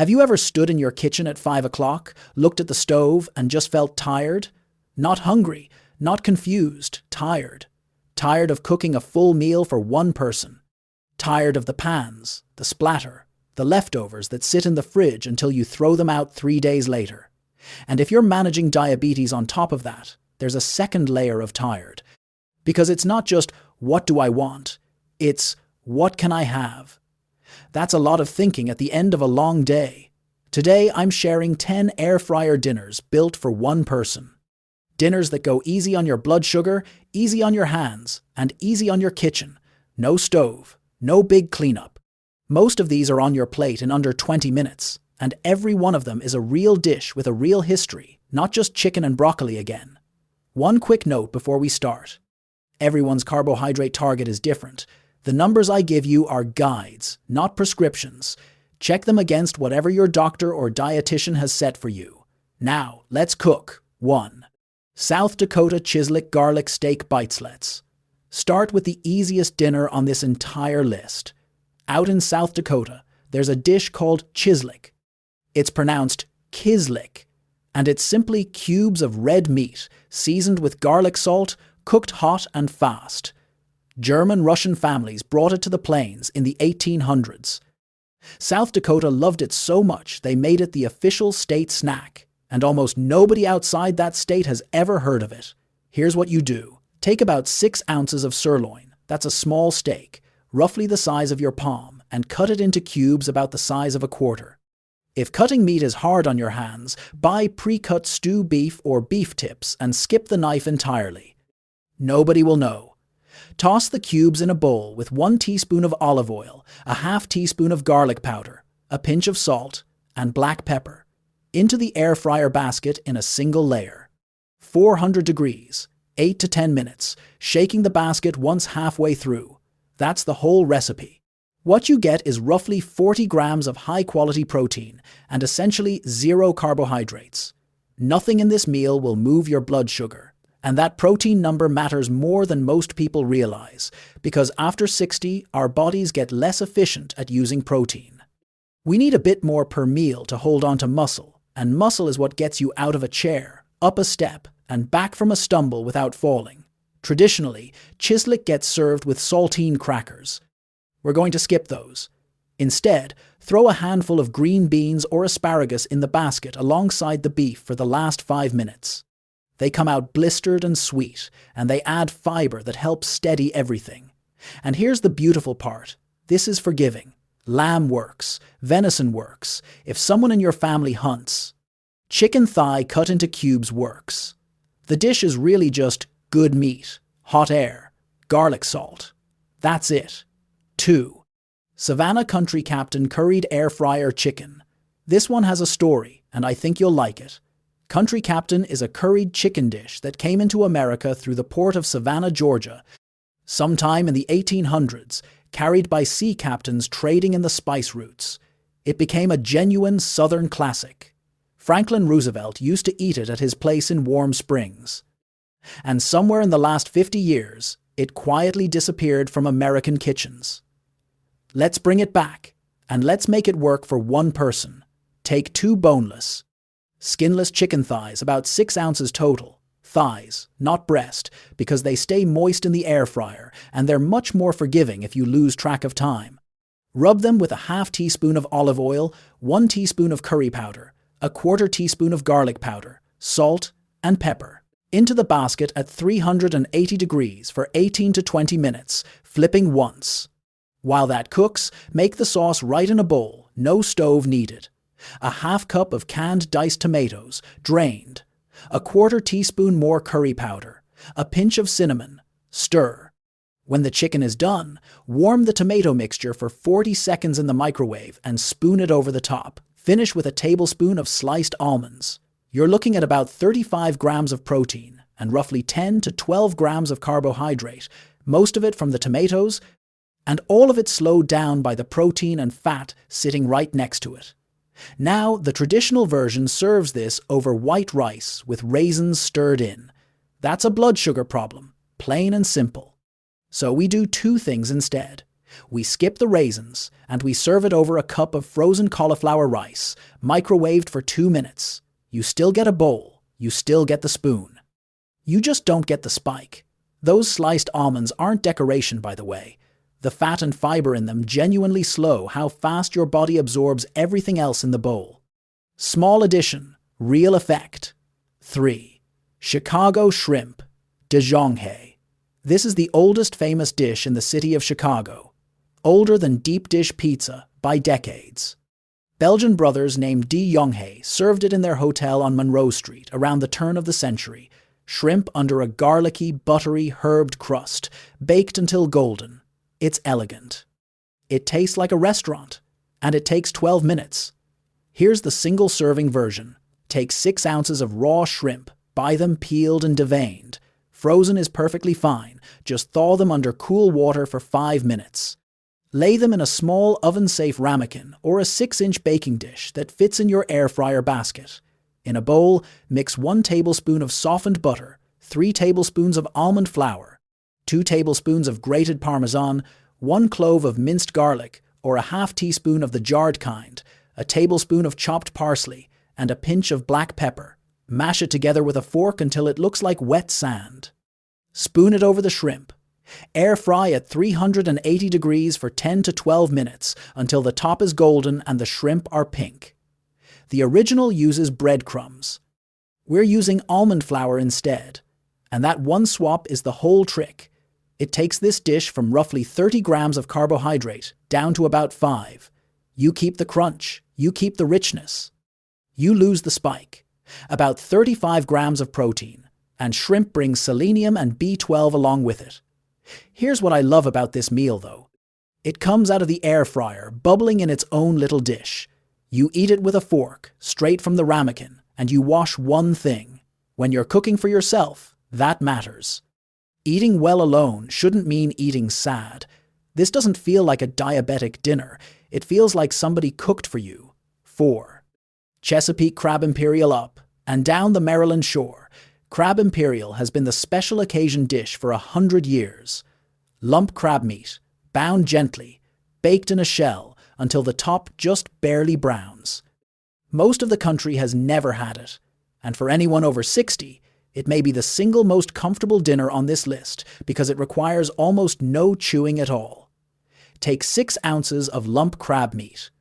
Have you ever stood in your kitchen at 5 o'clock, looked at the stove, and just felt tired? Not hungry, not confused, tired. Tired of cooking a full meal for one person. Tired of the pans, the splatter, the leftovers that sit in the fridge until you throw them out 3 days later. And if you're managing diabetes on top of that, there's a second layer of tired. Because it's not just, what do I want? It's, what can I have? That's a lot of thinking at the end of a long day. Today, I'm sharing 10 air fryer dinners built for one person. Dinners that go easy on your blood sugar, easy on your hands, and easy on your kitchen. No stove, no big cleanup. Most of these are on your plate in under 20 minutes, and every one of them is a real dish with a real history, not just chicken and broccoli again. One quick note before we start. Everyone's carbohydrate target is different. The numbers I give you are guides, not prescriptions. Check them against whatever your doctor or dietitian has set for you. Now, let's cook. 1. South Dakota chislick garlic steak bites. Start with the easiest dinner on this entire list. Out in South Dakota, there's a dish called chislick. It's pronounced kislick, and it's simply cubes of red meat, seasoned with garlic salt, cooked hot and fast. German-Russian families brought it to the plains in the 1800s. South Dakota loved it so much they made it the official state snack, and almost nobody outside that state has ever heard of it. Here's what you do. Take about 6 ounces of sirloin, that's a small steak, roughly the size of your palm, and cut it into cubes about the size of a quarter. If cutting meat is hard on your hands, buy pre-cut stew beef or beef tips and skip the knife entirely. Nobody will know. Toss the cubes in a bowl with 1 teaspoon of olive oil, a half teaspoon of garlic powder, a pinch of salt, and black pepper, into the air fryer basket in a single layer. 400 degrees, 8 to 10 minutes, shaking the basket once halfway through. That's the whole recipe. What you get is roughly 40 grams of high-quality protein and essentially 0 carbohydrates. Nothing in this meal will move your blood sugar. And that protein number matters more than most people realize, because after 60, our bodies get less efficient at using protein. We need a bit more per meal to hold on to muscle, and muscle is what gets you out of a chair, up a step, and back from a stumble without falling. Traditionally, chislick gets served with saltine crackers. We're going to skip those. Instead, throw a handful of green beans or asparagus in the basket alongside the beef for the last 5 minutes. They come out blistered and sweet, and they add fiber that helps steady everything. And here's the beautiful part. This is forgiving. Lamb works. Venison works. If someone in your family hunts, chicken thigh cut into cubes works. The dish is really just good meat, hot air, garlic salt. That's it. 2. Savannah Country Captain curried air fryer chicken. This one has a story, and I think you'll like it. Country Captain is a curried chicken dish that came into America through the port of Savannah, Georgia, sometime in the 1800s, carried by sea captains trading in the spice routes. It became a genuine Southern classic. Franklin Roosevelt used to eat it at his place in Warm Springs. And somewhere in the last 50 years, it quietly disappeared from American kitchens. Let's bring it back, and let's make it work for one person. Take 2 boneless, skinless chicken thighs, about 6 ounces total. Thighs, not breast, because they stay moist in the air fryer, and they're much more forgiving if you lose track of time. Rub them with a half teaspoon of olive oil, 1 teaspoon of curry powder, a 1/4 teaspoon of garlic powder, salt, and pepper. Into the basket at 380 degrees for 18 to 20 minutes, flipping once. While that cooks, make the sauce right in a bowl, no stove needed. A half cup of canned diced tomatoes, drained. A 1/4 teaspoon more curry powder. A pinch of cinnamon. Stir. When the chicken is done, warm the tomato mixture for 40 seconds in the microwave and spoon it over the top. Finish with a tablespoon of sliced almonds. You're looking at about 35 grams of protein and roughly 10 to 12 grams of carbohydrate, most of it from the tomatoes, and all of it slowed down by the protein and fat sitting right next to it. Now, the traditional version serves this over white rice with raisins stirred in. That's a blood sugar problem, plain and simple. So we do 2 things instead. We skip the raisins, and we serve it over a cup of frozen cauliflower rice, microwaved for 2 minutes. You still get a bowl. You still get the spoon. You just don't get the spike. Those sliced almonds aren't decoration, by the way. The fat and fiber in them genuinely slow how fast your body absorbs everything else in the bowl. Small addition, real effect. 3. Chicago shrimp, jonghe. This is the oldest famous dish in the city of Chicago, older than deep dish pizza by decades. Belgian brothers named jonghe served it in their hotel on Monroe Street around the turn of the century. Shrimp under a garlicky, buttery, herbed crust, baked until golden. It's elegant. It tastes like a restaurant, and it takes 12 minutes. Here's the single-serving version. Take 6 ounces of raw shrimp, buy them peeled and deveined. Frozen is perfectly fine, just thaw them under cool water for 5 minutes. Lay them in a small oven-safe ramekin or a 6-inch baking dish that fits in your air fryer basket. In a bowl, mix 1 tablespoon of softened butter, 3 tablespoons of almond flour, 2 tablespoons of grated Parmesan, 1 clove of minced garlic or a half teaspoon of the jarred kind, a tablespoon of chopped parsley, and a pinch of black pepper. Mash it together with a fork until it looks like wet sand. Spoon it over the shrimp. Air fry at 380 degrees for 10 to 12 minutes until the top is golden and the shrimp are pink. The original uses breadcrumbs. We're using almond flour instead, and that one swap is the whole trick. It takes this dish from roughly 30 grams of carbohydrate down to about 5. You keep the crunch, you keep the richness. You lose the spike. About 35 grams of protein, and shrimp brings selenium and B12 along with it. Here's what I love about this meal, though. It comes out of the air fryer, bubbling in its own little dish. You eat it with a fork, straight from the ramekin, and you wash one thing. When you're cooking for yourself, that matters. Eating well alone shouldn't mean eating sad. This doesn't feel like a diabetic dinner. It feels like somebody cooked for you. 4. Chesapeake crab imperial up and down the Maryland shore. Crab imperial has been the special occasion dish for 100 years. Lump crab meat, bound gently, baked in a shell until the top just barely browns. Most of the country has never had it, and for anyone over 60, it may be the single most comfortable dinner on this list because it requires almost no chewing at all. Take 6 ounces of lump crab meat.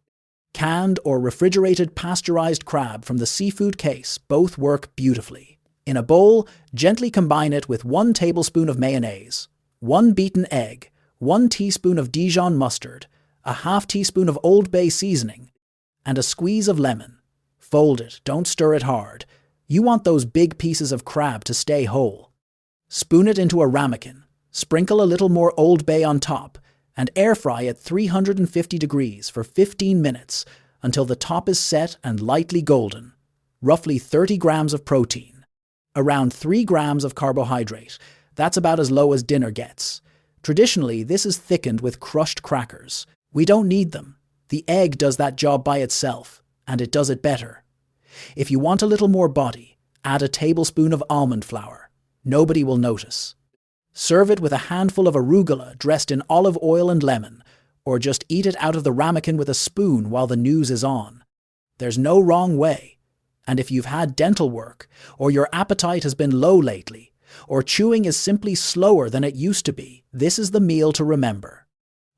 Canned or refrigerated pasteurized crab from the seafood case both work beautifully. In a bowl, gently combine it with 1 tablespoon of mayonnaise, 1 beaten egg, 1 teaspoon of Dijon mustard, a half teaspoon of Old Bay seasoning, and a squeeze of lemon. Fold it, don't stir it hard. You want those big pieces of crab to stay whole. Spoon it into a ramekin, sprinkle a little more Old Bay on top, and air fry at 350 degrees for 15 minutes until the top is set and lightly golden. Roughly 30 grams of protein. Around 3 grams of carbohydrate. That's about as low as dinner gets. Traditionally, this is thickened with crushed crackers. We don't need them. The egg does that job by itself, and it does it better. If you want a little more body, add a tablespoon of almond flour. Nobody will notice. Serve it with a handful of arugula dressed in olive oil and lemon, or just eat it out of the ramekin with a spoon while the news is on. There's no wrong way. And if you've had dental work, or your appetite has been low lately, or chewing is simply slower than it used to be, this is the meal to remember.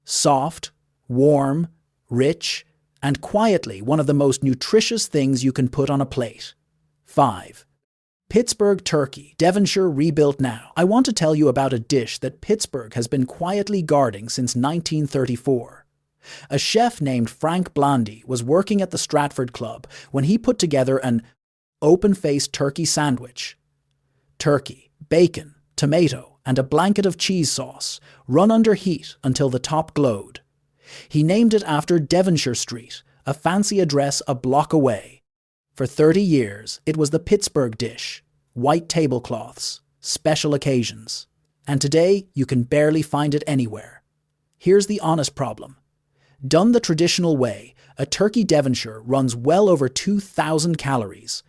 Soft, warm, rich, and quietly one of the most nutritious things you can put on a plate. 5. Pittsburgh turkey, Devonshire rebuilt now. I want to tell you about a dish that Pittsburgh has been quietly guarding since 1934. A chef named Frank Blandi was working at the Stratford Club when he put together an open-faced turkey sandwich. Turkey, bacon, tomato, and a blanket of cheese sauce run under heat until the top glowed. He named it after Devonshire Street, a fancy address a block away. For 30 years, it was the Pittsburgh dish, white tablecloths, special occasions. And today, you can barely find it anywhere. Here's the honest problem. Done the traditional way, a turkey Devonshire runs well over 2,000 calories,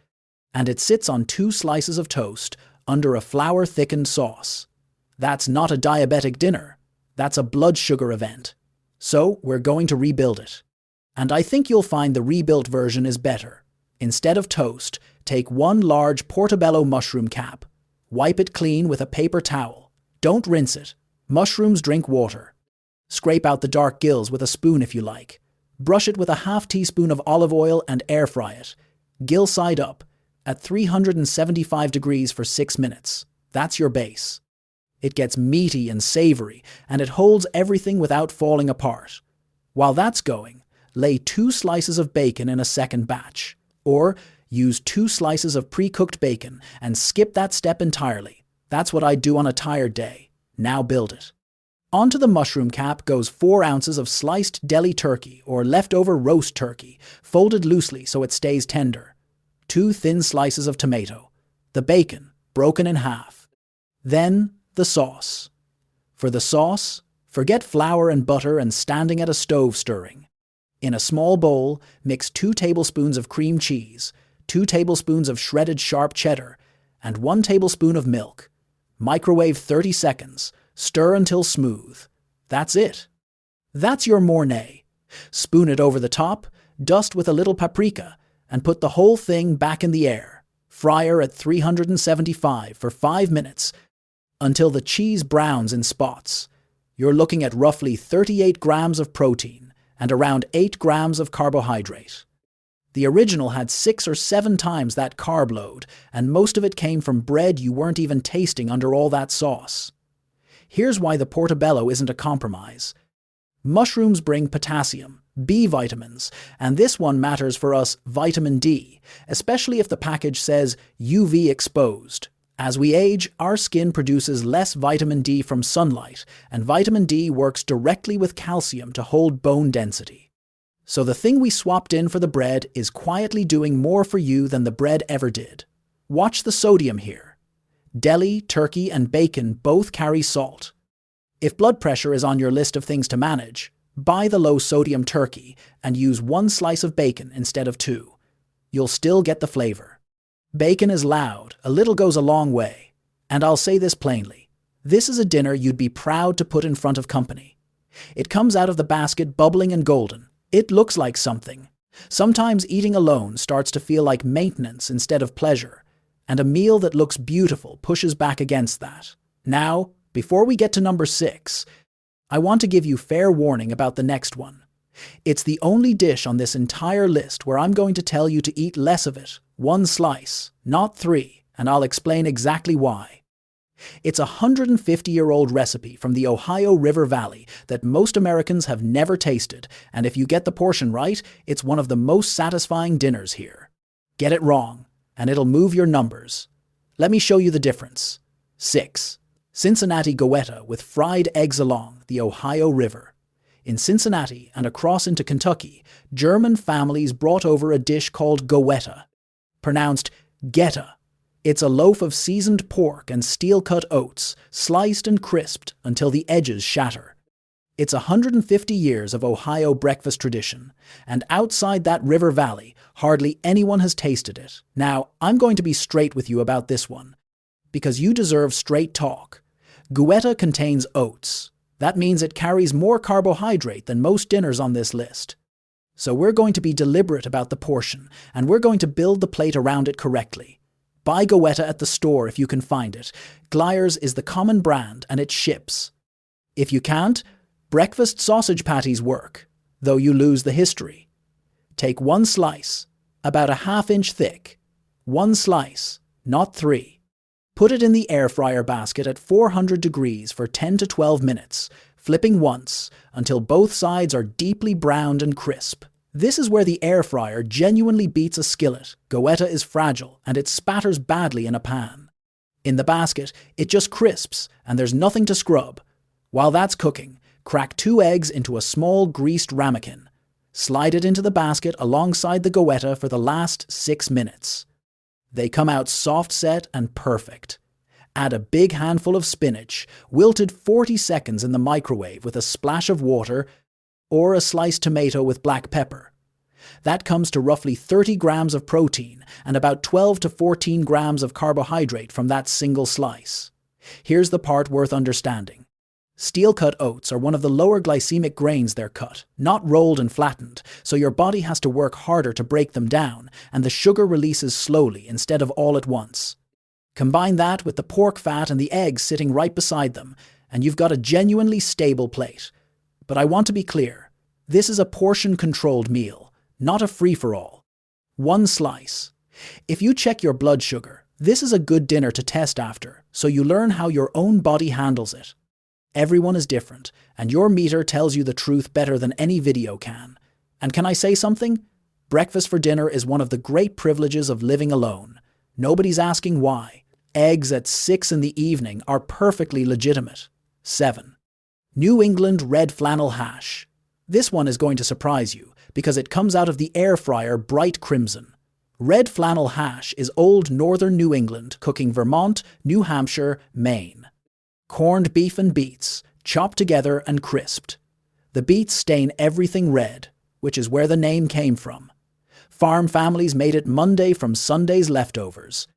and it sits on 2 slices of toast under a flour-thickened sauce. That's not a diabetic dinner. That's a blood sugar event. So we're going to rebuild it. And I think you'll find the rebuilt version is better. Instead of toast, take one large portobello mushroom cap. Wipe it clean with a paper towel. Don't rinse it. Mushrooms drink water. Scrape out the dark gills with a spoon if you like. Brush it with a half teaspoon of olive oil and air fry it. Gill side up, at 375 degrees for 6 minutes. That's your base. It gets meaty and savory, and it holds everything without falling apart. While that's going, lay 2 slices of bacon in a second batch. Or use 2 slices of pre-cooked bacon and skip that step entirely. That's what I do on a tired day. Now build it. Onto the mushroom cap goes 4 ounces of sliced deli turkey or leftover roast turkey, folded loosely so it stays tender. 2 thin slices of tomato. The bacon, broken in half. Then, the sauce. For the sauce, forget flour and butter and standing at a stove stirring. In a small bowl, mix 2 tablespoons of cream cheese, 2 tablespoons of shredded sharp cheddar, and 1 tablespoon of milk. Microwave 30 seconds. Stir until smooth. That's it. That's your mornay. Spoon it over the top, dust with a little paprika, and put the whole thing back in the air. Fryer at 375 for 5 minutes until the cheese browns in spots. You're looking at roughly 38 grams of protein and around 8 grams of carbohydrate. The original had 6 or 7 times that carb load, and most of it came from bread you weren't even tasting under all that sauce. Here's why the portobello isn't a compromise. Mushrooms bring potassium, B vitamins, and this one matters for us, vitamin D, especially if the package says UV exposed. As we age, our skin produces less vitamin D from sunlight, and vitamin D works directly with calcium to hold bone density. So the thing we swapped in for the bread is quietly doing more for you than the bread ever did. Watch the sodium here. Deli, turkey, and bacon both carry salt. If blood pressure is on your list of things to manage, buy the low-sodium turkey and use 1 slice of bacon instead of 2. You'll still get the flavor. Bacon is loud, a little goes a long way. And I'll say this plainly. This is a dinner you'd be proud to put in front of company. It comes out of the basket bubbling and golden. It looks like something. Sometimes eating alone starts to feel like maintenance instead of pleasure. And a meal that looks beautiful pushes back against that. Now, before we get to number 6, I want to give you fair warning about the next one. It's the only dish on this entire list where I'm going to tell you to eat less of it, 1 slice, not 3, and I'll explain exactly why. It's a 150-year-old recipe from the Ohio River Valley that most Americans have never tasted, and if you get the portion right, it's one of the most satisfying dinners here. Get it wrong, and it'll move your numbers. Let me show you the difference. 6. Cincinnati goetta with fried eggs along the Ohio River. In Cincinnati and across into Kentucky, German families brought over a dish called goetta, pronounced goetta. It's a loaf of seasoned pork and steel-cut oats, sliced and crisped until the edges shatter. It's 150 years of Ohio breakfast tradition, and outside that river valley, hardly anyone has tasted it. Now, I'm going to be straight with you about this one, because you deserve straight talk. Goetta contains oats. That means it carries more carbohydrate than most dinners on this list. So we're going to be deliberate about the portion, and we're going to build the plate around it correctly. Buy goetta at the store if you can find it. Gleyer's is the common brand, and it ships. If you can't, breakfast sausage patties work, though you lose the history. Take 1 slice, about a ½ inch thick. 1 slice, not 3. Put it in the air fryer basket at 400 degrees for 10 to 12 minutes, flipping once until both sides are deeply browned and crisp. This is where the air fryer genuinely beats a skillet. Goetta is fragile and it spatters badly in a pan. In the basket, it just crisps and there's nothing to scrub. While that's cooking, crack 2 eggs into a small greased ramekin. Slide it into the basket alongside the goetta for the last 6 minutes. They come out soft-set and perfect. Add a big handful of spinach, wilted 40 seconds in the microwave with a splash of water, or a sliced tomato with black pepper. That comes to roughly 30 grams of protein and about 12 to 14 grams of carbohydrate from that single slice. Here's the part worth understanding. Steel-cut oats are one of the lower glycemic grains. They're cut, not rolled and flattened, so your body has to work harder to break them down, and the sugar releases slowly instead of all at once. Combine that with the pork fat and the eggs sitting right beside them, and you've got a genuinely stable plate. But I want to be clear, this is a portion-controlled meal, not a free-for-all. One slice. If you check your blood sugar, this is a good dinner to test after, so you learn how your own body handles it. Everyone is different, and your meter tells you the truth better than any video can. And can I say something? Breakfast for dinner is one of the great privileges of living alone. Nobody's asking why. Eggs at 6 in the evening are perfectly legitimate. 7. New England red flannel hash. This one is going to surprise you, because it comes out of the air fryer bright crimson. Red flannel hash is old northern New England cooking Vermont, New Hampshire, Maine. Corned beef and beets, chopped together and crisped. The beets stain everything red, which is where the name came from. Farm families made it Monday from Sunday's leftovers.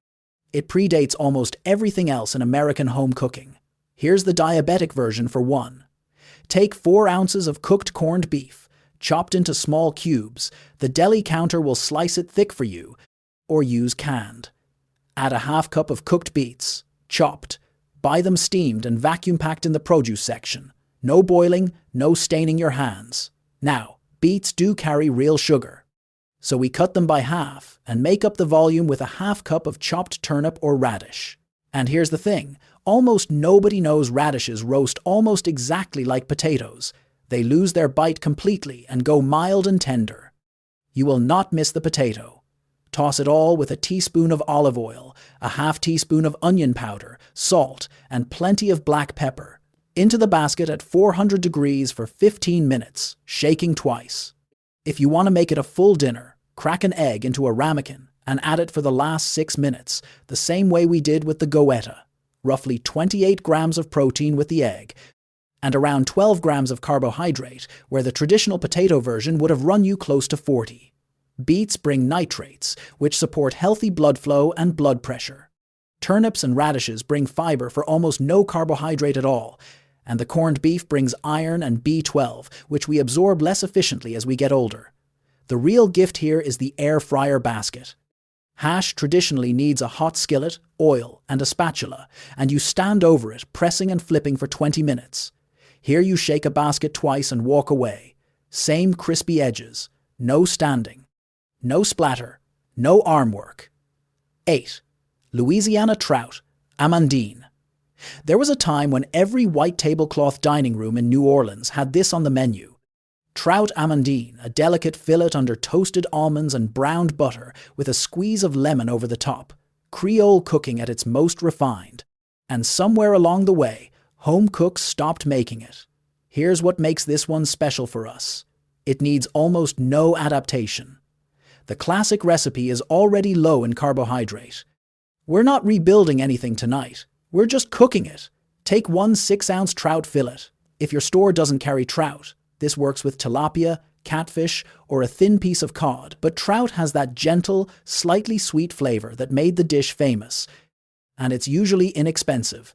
It predates almost everything else in American home cooking. Here's the diabetic version for one. Take 4 ounces of cooked corned beef, chopped into small cubes. The deli counter will slice it thick for you, or use canned. Add a half cup of cooked beets, chopped. Buy them steamed and vacuum-packed in the produce section. No boiling, no staining your hands. Now, beets do carry real sugar. So we cut them by half and make up the volume with a half cup of chopped turnip or radish. And here's the thing, almost nobody knows radishes roast almost exactly like potatoes. They lose their bite completely and go mild and tender. You will not miss the potato. Toss it all with a teaspoon of olive oil, a half teaspoon of onion powder, salt, and plenty of black pepper. Into the basket at 400 degrees for 15 minutes, shaking twice. If you want to make it a full dinner, crack an egg into a ramekin and add it for the last 6 minutes, the same way we did with the goetta. Roughly 28 grams of protein with the egg, and around 12 grams of carbohydrate, where the traditional potato version would have run you close to 40. Beets bring nitrates, which support healthy blood flow and blood pressure. Turnips and radishes bring fiber for almost no carbohydrate at all, and the corned beef brings iron and B12, which we absorb less efficiently as we get older. The real gift here is the air fryer basket. Hash traditionally needs a hot skillet, oil, and a spatula, and you stand over it, pressing and flipping for 20 minutes. Here you shake a basket twice and walk away. Same crispy edges, no standing. No splatter, no arm work. 8. Louisiana trout, amandine. There was a time when every white tablecloth dining room in New Orleans had this on the menu. Trout amandine, a delicate fillet under toasted almonds and browned butter with a squeeze of lemon over the top. Creole cooking at its most refined. And somewhere along the way, home cooks stopped making it. Here's what makes this one special for us. It needs almost no adaptation. The classic recipe is already low in carbohydrate. We're not rebuilding anything tonight. We're just cooking it. Take 1 6-ounce trout fillet. If your store doesn't carry trout, this works with tilapia, catfish, or a thin piece of cod, but trout has that gentle, slightly sweet flavor that made the dish famous. And it's usually inexpensive.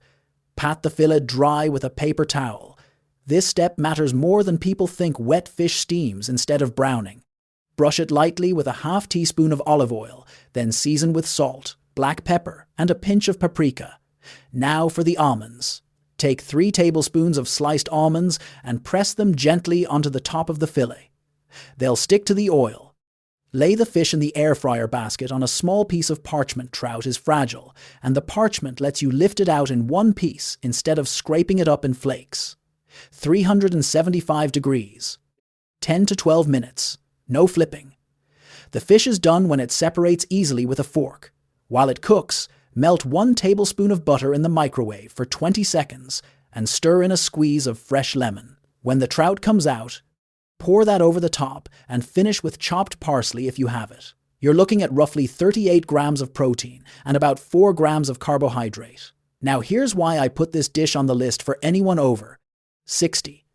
Pat the fillet dry with a paper towel. This step matters more than people think. Wet fish steams instead of browning. Brush it lightly with a half teaspoon of olive oil, then season with salt, black pepper, and a pinch of paprika. Now for the almonds. Take 3 tablespoons of sliced almonds and press them gently onto the top of the fillet. They'll stick to the oil. Lay the fish in the air fryer basket on a small piece of parchment. Trout is fragile, and the parchment lets you lift it out in one piece instead of scraping it up in flakes. 375 degrees. 10 to 12 minutes. No flipping. The fish is done when it separates easily with a fork. While it cooks, melt 1 tablespoon of butter in the microwave for 20 seconds and stir in a squeeze of fresh lemon. When the trout comes out, pour that over the top and finish with chopped parsley if you have it. You're looking at roughly 38 grams of protein and about 4 grams of carbohydrate. Now here's why I put this dish on the list for anyone over 60.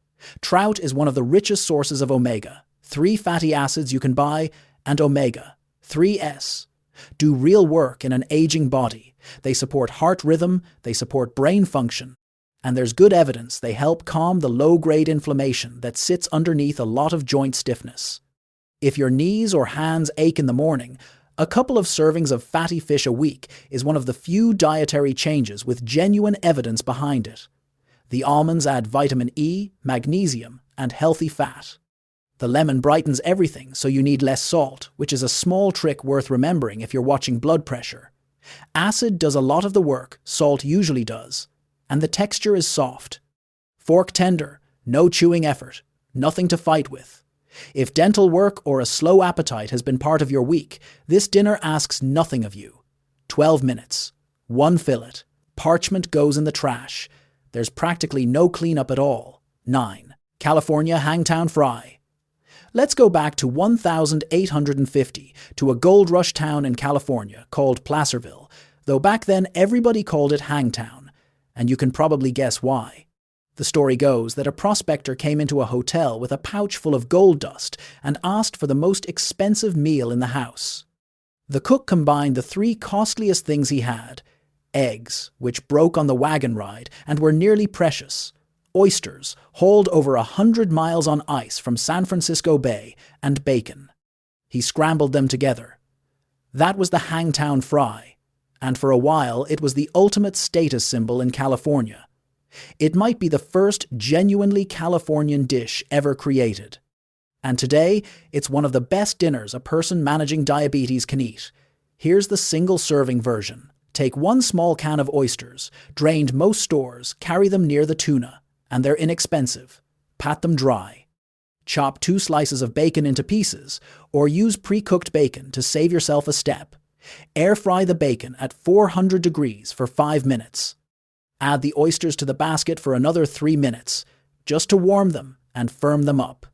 Trout is one of the richest sources of omega-3 fatty acids you can buy, and omega-3s. Do real work in an aging body. They support heart rhythm, they support brain function, and there's good evidence they help calm the low-grade inflammation that sits underneath a lot of joint stiffness. If your knees or hands ache in the morning, a couple of servings of fatty fish a week is one of the few dietary changes with genuine evidence behind it. The almonds add vitamin E, magnesium, and healthy fat. The lemon brightens everything, so you need less salt, which is a small trick worth remembering if you're watching blood pressure. Acid does a lot of the work salt usually does, and the texture is soft. Fork tender, no chewing effort, nothing to fight with. If dental work or a slow appetite has been part of your week, this dinner asks nothing of you. 12 minutes, one fillet, parchment goes in the trash. There's practically no cleanup at all. 9. California hangtown fry. Let's go back to 1850 to a gold rush town in California called Placerville, though back then everybody called it Hangtown, and you can probably guess why. The story goes that a prospector came into a hotel with a pouch full of gold dust and asked for the most expensive meal in the house. The cook combined the three costliest things he had: eggs, which broke on the wagon ride and were nearly precious; oysters, hauled over 100 miles on ice from San Francisco Bay; and bacon. He scrambled them together. That was the hangtown fry, and for a while it was the ultimate status symbol in California. It might be the first genuinely Californian dish ever created. And today, it's one of the best dinners a person managing diabetes can eat. Here's the single-serving version. Take one small can of oysters, drained most stores, carry them near the tuna, and they're inexpensive. Pat them dry. Chop 2 slices of bacon into pieces, or use pre-cooked bacon to save yourself a step. Air fry the bacon at 400 degrees for 5 minutes. Add the oysters to the basket for another 3 minutes, just to warm them and firm them up.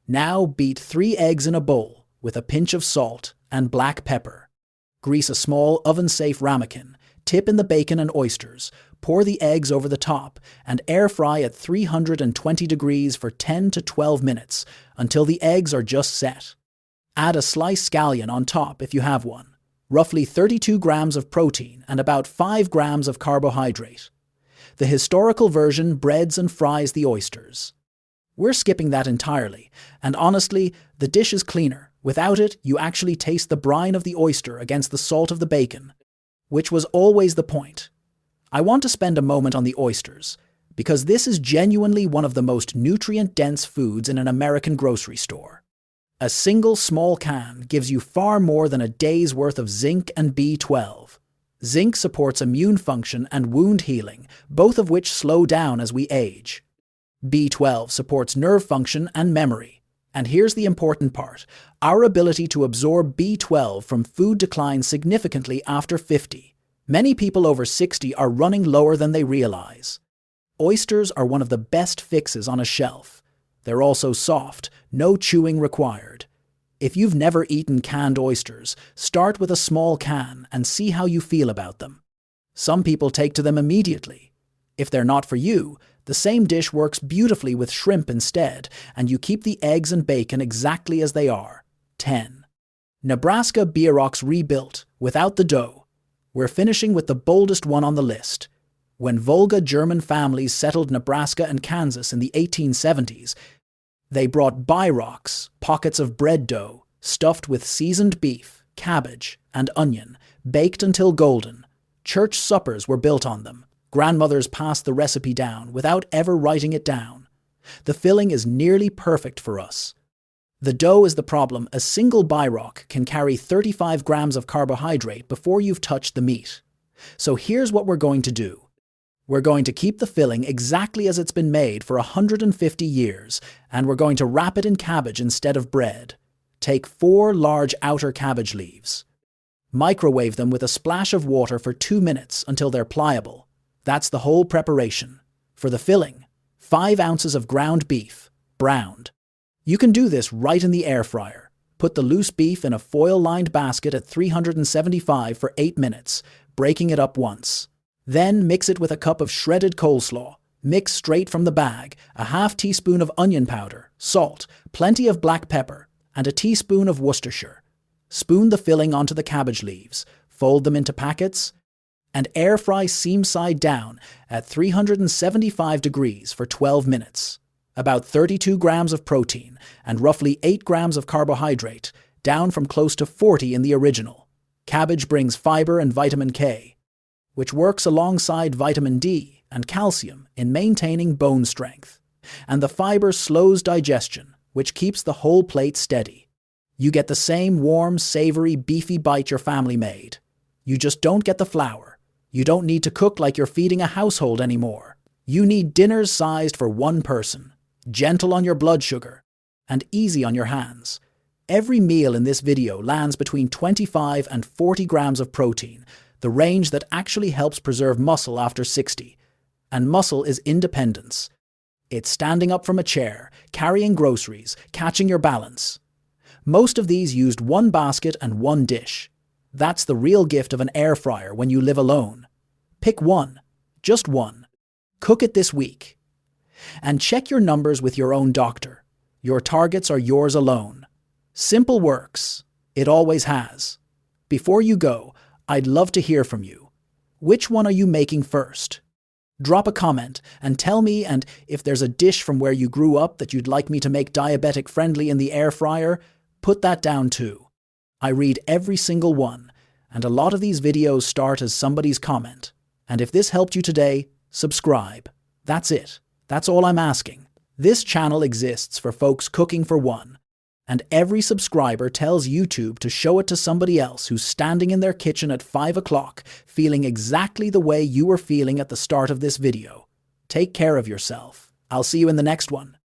Now beat 3 eggs in a bowl with a pinch of salt and black pepper. Grease a small oven-safe ramekin, tip in the bacon and oysters, pour the eggs over the top, and air fry at 320 degrees for 10 to 12 minutes until the eggs are just set. Add a sliced scallion on top if you have one. Roughly 32 grams of protein and about 5 grams of carbohydrate. The historical version breads and fries the oysters. We're skipping that entirely, and honestly, the dish is cleaner. Without it, you actually taste the brine of the oyster against the salt of the bacon, which was always the point. I want to spend a moment on the oysters, because this is genuinely one of the most nutrient-dense foods in an American grocery store. A single small can gives you far more than a day's worth of zinc and B12. Zinc supports immune function and wound healing, both of which slow down as we age. B12 supports nerve function and memory. And here's the important part. Our ability to absorb B12 from food declines significantly after 50. Many people over 60 are running lower than they realize. Oysters are one of the best fixes on a shelf. They're also soft, no chewing required. If you've never eaten canned oysters, start with a small can and see how you feel about them. Some people take to them immediately. If they're not for you, the same dish works beautifully with shrimp instead, and you keep the eggs and bacon exactly as they are. 10. Nebraska bierocks rebuilt, without the dough. We're finishing with the boldest one on the list. When Volga German families settled Nebraska and Kansas in the 1870s, they brought bierocks, pockets of bread dough, stuffed with seasoned beef, cabbage, and onion, baked until golden. Church suppers were built on them. Grandmothers passed the recipe down without ever writing it down. The filling is nearly perfect for us. The dough is the problem. A single bierock can carry 35 grams of carbohydrate before you've touched the meat. So here's what we're going to do. We're going to keep the filling exactly as it's been made for 150 years, and we're going to wrap it in cabbage instead of bread. Take 4 large outer cabbage leaves. Microwave them with a splash of water for 2 minutes until they're pliable. That's the whole preparation. For the filling, 5 ounces of ground beef, browned. You can do this right in the air fryer. Put the loose beef in a foil-lined basket at 375 for 8 minutes, breaking it up once. Then mix it with a cup of shredded coleslaw. Mix straight from the bag, a half teaspoon of onion powder, salt, plenty of black pepper, and a teaspoon of Worcestershire. Spoon the filling onto the cabbage leaves, fold them into packets, and air fry seam side down at 375 degrees for 12 minutes. About 32 grams of protein and roughly 8 grams of carbohydrate, down from close to 40 in the original. Cabbage brings fiber and vitamin K, which works alongside vitamin D and calcium in maintaining bone strength. And the fiber slows digestion, which keeps the whole plate steady. You get the same warm, savory, beefy bite your family made. You just don't get the flour. You don't need to cook like you're feeding a household anymore. You need dinners sized for one person, gentle on your blood sugar, and easy on your hands. Every meal in this video lands between 25 and 40 grams of protein, the range that actually helps preserve muscle after 60. And muscle is independence. It's standing up from a chair, carrying groceries, catching your balance. Most of these used one basket and one dish. That's the real gift of an air fryer when you live alone. Pick one, just one. Cook it this week. And check your numbers with your own doctor. Your targets are yours alone. Simple works. It always has. Before you go, I'd love to hear from you. Which one are you making first? Drop a comment and tell me, and if there's a dish from where you grew up that you'd like me to make diabetic friendly in the air fryer, put that down too. I read every single one, and a lot of these videos start as somebody's comment. And if this helped you today, subscribe. That's it. That's all I'm asking. This channel exists for folks cooking for one, and every subscriber tells YouTube to show it to somebody else who's standing in their kitchen at 5 o'clock, feeling exactly the way you were feeling at the start of this video. Take care of yourself. I'll see you in the next one.